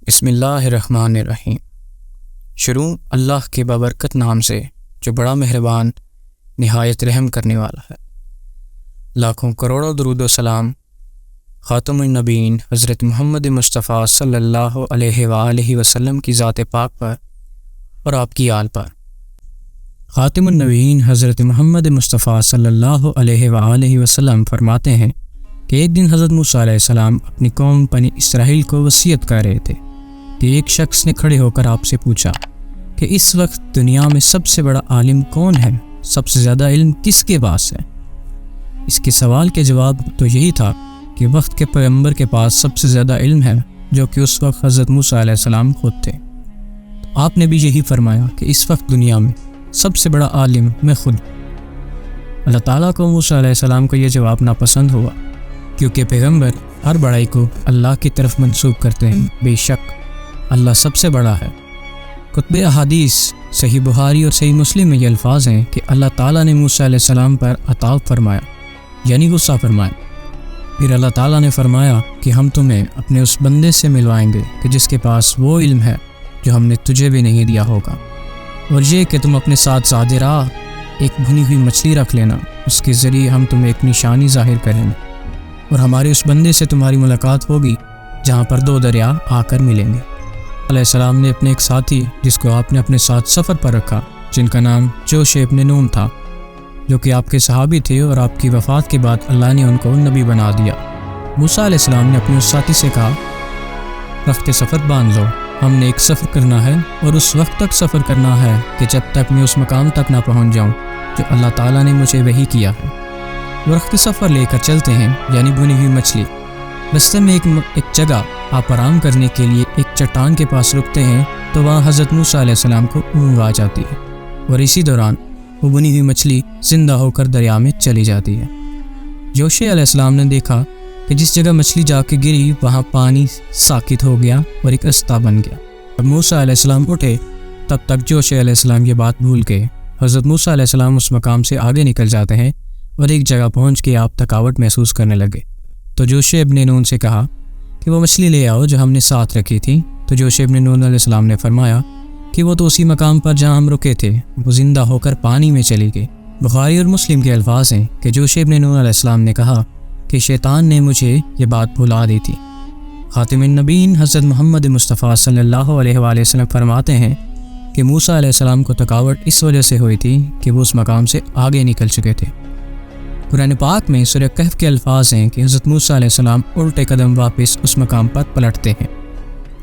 بسم اللہ الرحمن الرحیم۔ شروع اللہ کے بابرکت نام سے جو بڑا مہربان نہایت رحم کرنے والا ہے۔ لاکھوں کروڑوں درود و سلام خاتم النبیین حضرت محمد مصطفیٰ صلی اللہ علیہ وآلہ وسلم کی ذات پاک پر اور آپ کی آل پر۔ خاتم النبیین حضرت محمد مصطفیٰ صلی اللہ علیہ وآلہ وسلم فرماتے ہیں کہ ایک دن حضرت موسیٰ علیہ السلام اپنی قوم بنی اسرائیل کو وصیت کر رہے تھے کہ ایک شخص نے کھڑے ہو کر آپ سے پوچھا کہ اس وقت دنیا میں سب سے بڑا عالم کون ہے، سب سے زیادہ علم کس کے پاس ہے؟ اس کے سوال کے جواب تو یہی تھا کہ وقت کے پیغمبر کے پاس سب سے زیادہ علم ہے، جو کہ اس وقت حضرت موسیٰ علیہ السلام خود تھے۔ تو آپ نے بھی یہی فرمایا کہ اس وقت دنیا میں سب سے بڑا عالم میں خود۔ اللہ تعالیٰ کو موسیٰ علیہ السلام کو یہ جواب ناپسند ہوا، کیونکہ پیغمبر ہر بڑائی کو اللہ کی طرف منسوب کرتے ہیں۔ بے شک اللہ سب سے بڑا ہے۔ کتب احادیث صحیح بخاری اور صحیح مسلم میں یہ الفاظ ہیں کہ اللہ تعالیٰ نے موسیٰ علیہ السلام پر عتاب فرمایا، یعنی غصہ فرمایا۔ پھر اللہ تعالیٰ نے فرمایا کہ ہم تمہیں اپنے اس بندے سے ملوائیں گے کہ جس کے پاس وہ علم ہے جو ہم نے تجھے بھی نہیں دیا ہوگا، اور یہ کہ تم اپنے ساتھ زاد راہ ایک بھنی ہوئی مچھلی رکھ لینا، اس کے ذریعے ہم تمہیں ایک نشانی ظاہر کریں گے، اور ہمارے اس بندے سے تمہاری ملاقات ہوگی جہاں پر دو دریا آ کر ملیں گے۔ علیہ السلام نے اپنے ایک ساتھی جس کو آپ نے اپنے ساتھ سفر پر رکھا، جن کا نام جوش ابن نون تھا، جو کہ آپ کے صحابی تھے، اور آپ کی وفات کے بعد اللہ نے ان کو نبی بنا دیا۔ موسیٰ علیہ السلام نے اپنے اس ساتھی سے کہا، رخت سفر باندھ لو، ہم نے ایک سفر کرنا ہے، اور اس وقت تک سفر کرنا ہے کہ جب تک میں اس مقام تک نہ پہنچ جاؤں جو اللہ تعالیٰ نے مجھے وحی کیا ہے۔ وہ رخت سفر لے کر چلتے ہیں، یعنی بھنی ہوئی مچھلی۔ رستے میں ایک جگہ آپ آرام کرنے کے لیے ایک چٹان کے پاس رکتے ہیں، تو وہاں حضرت موسیٰ علیہ السلام کو اونگ آ جاتی ہے، اور اسی دوران وہ بنی ہوئی مچھلی زندہ ہو کر دریا میں چلی جاتی ہے۔ جوش علیہ السلام نے دیکھا کہ جس جگہ مچھلی جا کے گری وہاں پانی ساکت ہو گیا اور ایک رستہ بن گیا۔ جب موسیٰ علیہ السلام اٹھے تب تک جوش علیہ السلام یہ بات بھول گئے۔ حضرت موسیٰ علیہ السلام اس مقام سے آگے نکل جاتے ہیں، اور ایک جگہ پہنچ کے آپ تھکاوٹ محسوس کرنے لگے۔ تو جوش ابن نون سے کہا کہ وہ مچھلی لے آؤ جو ہم نے ساتھ رکھی تھی۔ تو جوش ابن نون علیہ السلام نے فرمایا کہ وہ تو اسی مقام پر جہاں ہم رکے تھے، وہ زندہ ہو کر پانی میں چلی گئی۔ بخاری اور مسلم کے الفاظ ہیں کہ جوش ابن نون علیہ السلام نے کہا کہ شیطان نے مجھے یہ بات بھلا دی تھی۔ خاتم النبیین حضرت محمد مصطفیٰ صلی اللہ علیہ وآلہ وسلم فرماتے ہیں کہ موسیٰ علیہ السلام کو تھکاوٹ اس وجہ سے ہوئی تھی کہ وہ اس مقام سے آگے نکل چکے تھے۔ قرآن پاک میں سورہ کہف کے الفاظ ہیں کہ حضرت موسیٰ علیہ السلام الٹے قدم واپس اس مقام پر پلٹتے ہیں۔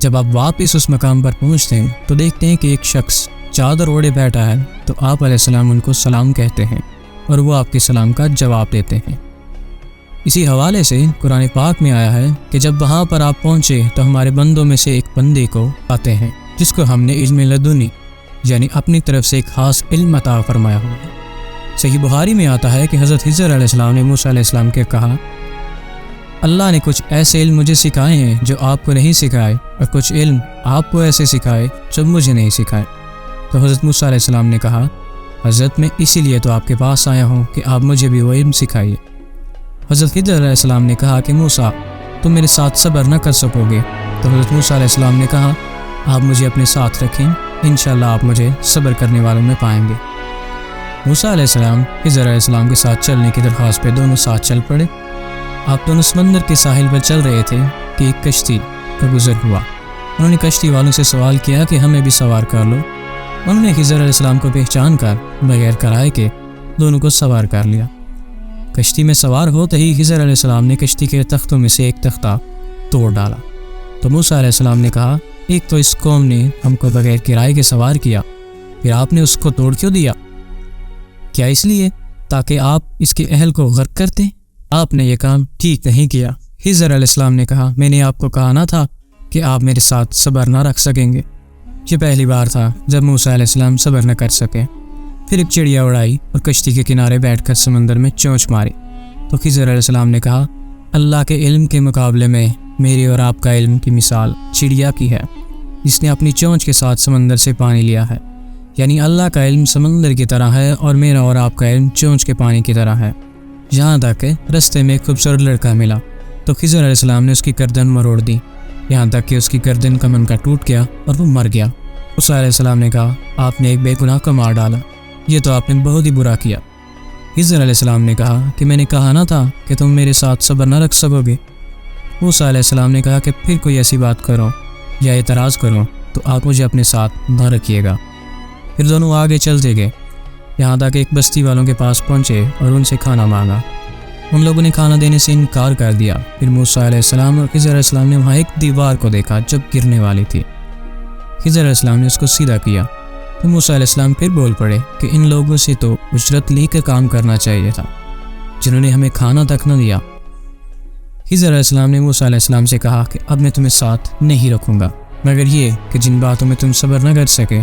جب آپ واپس اس مقام پر پہنچتے ہیں تو دیکھتے ہیں کہ ایک شخص چادر اوڑھے بیٹھا ہے، تو آپ علیہ السلام ان کو سلام کہتے ہیں، اور وہ آپ کے سلام کا جواب دیتے ہیں۔ اسی حوالے سے قرآن پاک میں آیا ہے کہ جب وہاں پر آپ پہنچے تو ہمارے بندوں میں سے ایک بندے کو آتے ہیں جس کو ہم نے علم لدنی، یعنی اپنی طرف سے ایک خاص علم عطا فرمایا ہوا ہے۔ صحیح بخاری میں آتا ہے کہ حضرت خضر علیہ السلام نے موسیٰ علیہ السلام کے کہا، اللہ نے کچھ ایسے علم مجھے سکھائے ہیں جو آپ کو نہیں سکھائے، اور کچھ علم آپ کو ایسے سکھائے جو مجھے نہیں سکھائے۔ تو حضرت موسیٰ علیہ السلام نے کہا، حضرت میں اسی لیے تو آپ کے پاس آیا ہوں کہ آپ مجھے بھی وہ علم سکھائیے۔ حضرت خضر علیہ السلام نے کہا کہ موسیٰ تم میرے ساتھ صبر نہ کر سکو گے۔ تو حضرت موسیٰ علیہ السلام نے کہا، آپ مجھے اپنے ساتھ رکھیں، انشاءاللہ آپ مجھے صبر کرنے والوں میں پائیں گے۔ موسیٰ علیہ السلام خضر علیہ السلام کے ساتھ چلنے کی درخواست پہ دونوں ساتھ چل پڑے۔ آپ دونوں سمندر کے ساحل پر چل رہے تھے کہ ایک کشتی کا گزر ہوا۔ انہوں نے کشتی والوں سے سوال کیا کہ ہمیں بھی سوار کر لو۔ انہوں نے خضر علیہ السلام کو پہچان کر بغیر کرائے کے دونوں کو سوار کر لیا۔ کشتی میں سوار ہوتے ہی خضر علیہ السلام نے کشتی کے تختوں میں سے ایک تختہ توڑ ڈالا۔ تو موسیٰ علیہ السلام نے کہا، ایک تو اس قوم نے ہم کو بغیر کرائے کے سوار کیا، پھر آپ نے اس کو توڑ کیوں دیا؟ کیا اس لیے تاکہ آپ اس کے اہل کو غرق کرتے؟ آپ نے یہ کام ٹھیک نہیں کیا۔ خضر علیہ السلام نے کہا، میں نے آپ کو کہا نہ تھا کہ آپ میرے ساتھ صبر نہ رکھ سکیں گے؟ یہ پہلی بار تھا جب موسیٰ علیہ السلام صبر نہ کر سکے۔ پھر ایک چڑیا اڑائی اور کشتی کے کنارے بیٹھ کر سمندر میں چونچ ماری۔ تو خضر علیہ السلام نے کہا، اللہ کے علم کے مقابلے میں میری اور آپ کا علم کی مثال چڑیا کی ہے، جس نے اپنی چونچ کے ساتھ سمندر سے پانی لیا ہے۔ یعنی اللہ کا علم سمندر کی طرح ہے اور میرا اور آپ کا علم چونچ کے پانی کی طرح ہے۔ یہاں تک کہ رستے میں ایک خوبصورت لڑکا ملا تو خضر علیہ السلام نے اس کی گردن مروڑ دی یہاں تک کہ اس کی گردن کا منکا ٹوٹ گیا اور وہ مر گیا۔ موسیٰ علیہ السلام نے کہا آپ نے ایک بے گناہ کو مار ڈالا، یہ تو آپ نے بہت ہی برا کیا۔ خضر علیہ السلام نے کہا کہ میں نے کہا نہ تھا کہ تم میرے ساتھ صبر نہ رکھ سکو گے۔ موسیٰ علیہ السلام نے کہا کہ پھر کوئی ایسی بات کرو یا اعتراض کرو تو آپ مجھے اپنے ساتھ نہ رکھیے گا۔ پھر دونوں آگے چلتے گئے، یہاں تک ایک بستی والوں کے پاس پہنچے اور ان سے کھانا مانگا۔ ان لوگوں نے کھانا دینے سے انکار کر دیا۔ پھر موسیٰ علیہ السلام اور خضر علیہ السلام نے وہاں ایک دیوار کو دیکھا جب گرنے والی تھی۔ خضر علیہ السلام نے اس کو سیدھا کیا تو موسیٰ علیہ السلام پھر بول پڑے کہ ان لوگوں سے تو اجرت لے کر کام کرنا چاہیے تھا جنہوں نے ہمیں کھانا تک نہ دیا۔ خضر علیہ السلام نے موسیٰ علیہ السلام سے کہا کہ اب میں تمہیں ساتھ نہیں رکھوں گا مگر یہ کہ جن باتوں میں تم صبر نہ کر سکے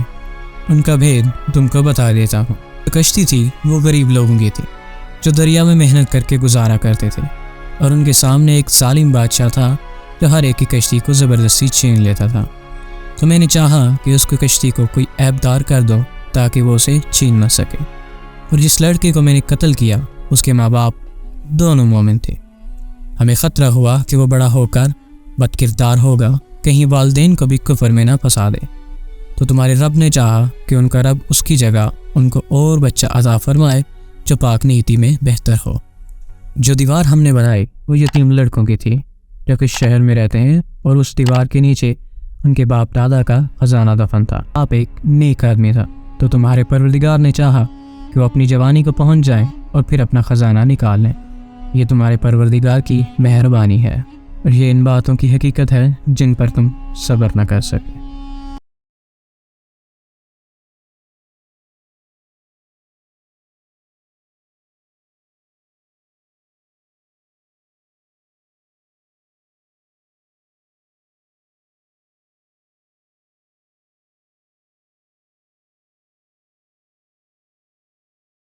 ان کا بھید تم کو بتا دیتا ہوں۔ جو کشتی تھی وہ غریب لوگوں کی تھی جو دریا میں محنت کر کے گزارا کرتے تھے، اور ان کے سامنے ایک ظالم بادشاہ تھا جو ہر ایک کی کشتی کو زبردستی چھین لیتا تھا۔ تو میں نے چاہا کہ اس کی کشتی کو کوئی عیب دار کر دو تاکہ وہ اسے چھین نہ سکے، اور جس لڑکے کو میں نے قتل کیا اس کے ماں باپ دونوں مومن تھے۔ ہمیں خطرہ ہوا کہ وہ بڑا ہو کر بد کردار ہوگا، کہیں والدین کو بھی کفر میں نہ پھنسا دے، تو تمہارے رب نے چاہا کہ ان کا رب اس کی جگہ ان کو اور بچہ عطا فرمائے جو پاک نیتی میں بہتر ہو۔ جو دیوار ہم نے بنائی وہ یتیم لڑکوں کی تھی جو کہ شہر میں رہتے ہیں، اور اس دیوار کے نیچے ان کے باپ دادا کا خزانہ دفن تھا۔ آپ ایک نیک آدمی تھا، تو تمہارے پروردگار نے چاہا کہ وہ اپنی جوانی کو پہنچ جائیں اور پھر اپنا خزانہ نکال لیں۔ یہ تمہارے پروردگار کی مہربانی ہے، اور یہ ان باتوں کی حقیقت ہے جن پر تم صبر نہ کر سکے۔